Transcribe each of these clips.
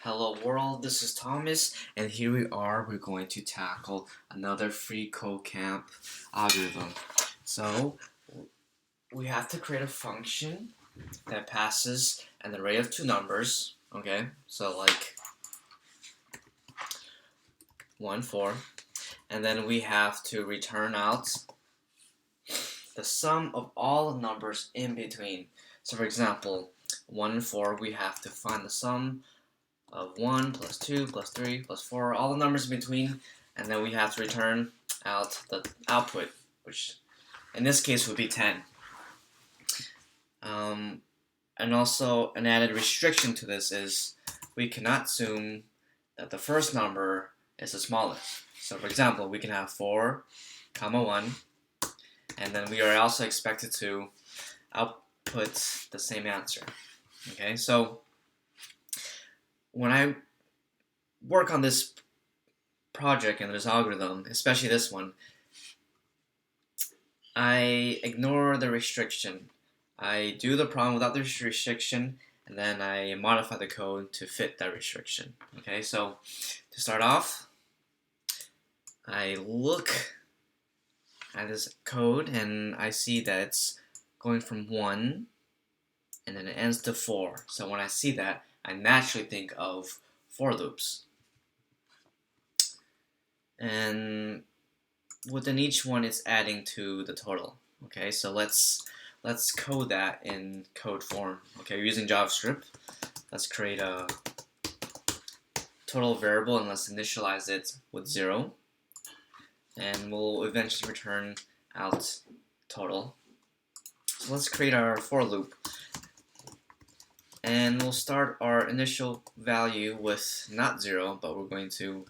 Hello world, this is Thomas, and here we are. We're going to tackle another free code camp algorithm. So, we have to create a function that passes an array of two numbers, okay? So, like 1, 4, and then we have to return out the sum of all the numbers in between. So, for example, 1 and 4, we have to find the sum of 1 plus 2 plus 3 plus 4, all the numbers in between, and then we have to return out the output, which in this case would be 10. And also an added restriction to this is we cannot assume that the first number is the smallest. So for example, we can have 4, comma 1, and then we are also expected to output the same answer. Okay, so when I work on this project and this algorithm, especially this one, I ignore the restriction. I do the problem without the restriction, and then I modify the code to fit that restriction. Okay, so to start off, I look at this code and I see that it's going from 1 and then it ends to 4. So when I see that, I naturally think of for loops. And within each one, it's adding to the total. Okay, so let's code that in code form. Okay, we're using JavaScript. Let's create a total variable and let's initialize it with 0. And we'll eventually return out total. So let's create our for loop. And we'll start our initial value with not 0, but we're going to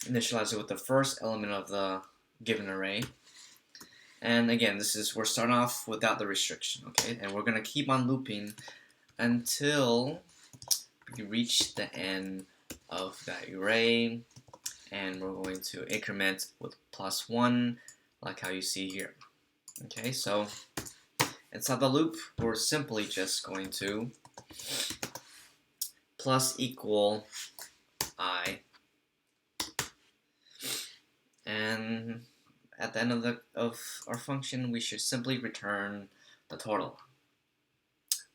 initialize it with the first element of the given array. And again, we're starting off without the restriction, okay? And we're gonna keep on looping until we reach the end of that array, and we're going to increment with +1, like how you see here. Okay, so inside the loop, we're simply just going to plus equal I, and at the end of our function, we should simply return the total.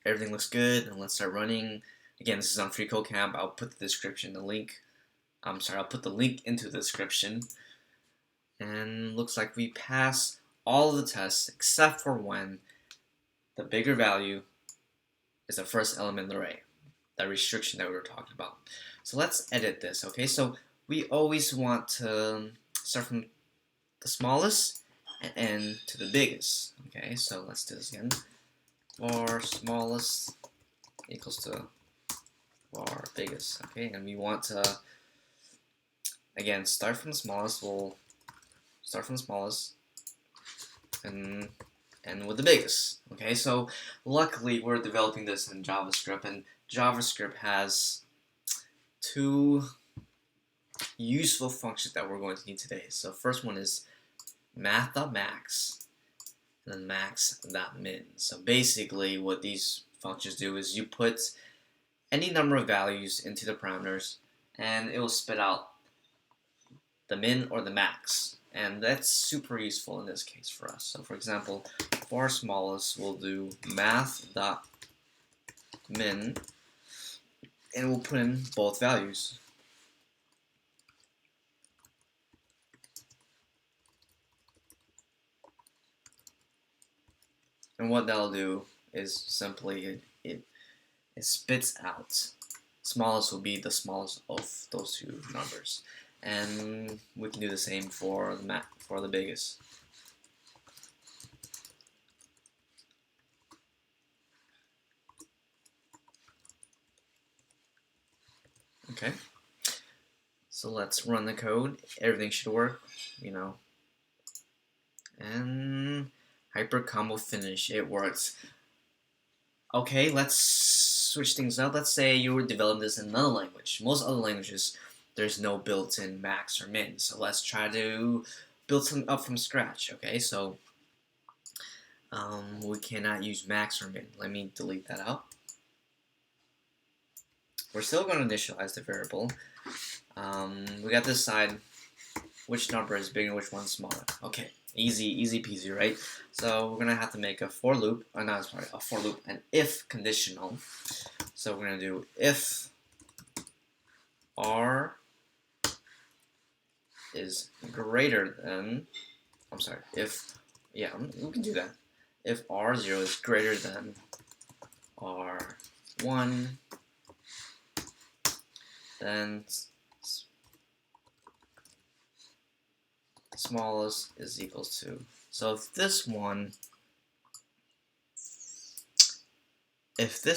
Everything looks good, and let's start running. Again, this is on Free Code Camp. I'll put I'll put the link into the description. And looks like we pass all of the tests except for when the bigger value is the first element in the array, that restriction that we were talking about. So let's edit this, okay? So we always want to start from the smallest and end to the biggest. Okay, so let's do this again. For smallest equals to for biggest. Okay, and we want to again start from the smallest. We'll start from the smallest and end with the biggest. Okay, so luckily we're developing this in JavaScript, and JavaScript has two useful functions that we're going to need today. So first one is math.max and then max.min. So basically what these functions do is you put any number of values into the parameters and it will spit out the min or the max. And that's super useful in this case for us. So for example, for our smallest, we'll do math.min and we'll put in both values. And what that'll do is simply it spits out. Smallest will be the smallest of those two numbers. And we can do the same for the biggest. Okay. So let's run the code. Everything should work, And hyper combo finish. It works. Okay, let's switch things up. Let's say you were developing this in another language. Most other languages, there's no built-in max or min. So let's try to build something up from scratch. Okay, so we cannot use max or min. Let me delete that out. we're still going to initialize the variable. We got this side, which number is bigger and which one's smaller. Okay, easy peasy, right? So we're going to have to make a for loop, a for loop, an if conditional. So we're going to do if r is greater than, we can do that. If r0 is greater than r1, then smallest is equals to. So if this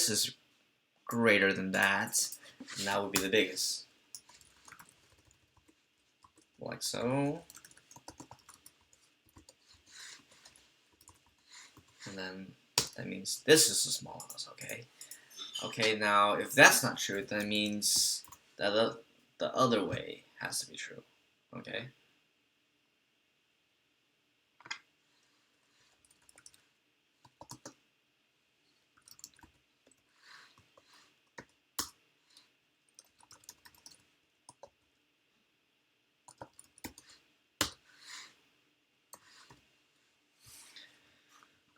is greater than that, then that would be the biggest. Like so. And then that means this is the smallest, okay? Okay, now if that's not true, that means that the other way has to be true, okay?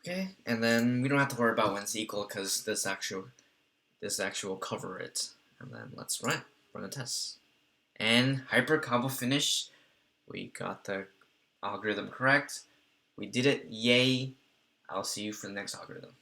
Okay, and then we don't have to worry about when it's equal because this actually will cover it. And then let's run the test. And hyper combo finish. We got the algorithm correct. We did it. Yay! I'll see you for the next algorithm.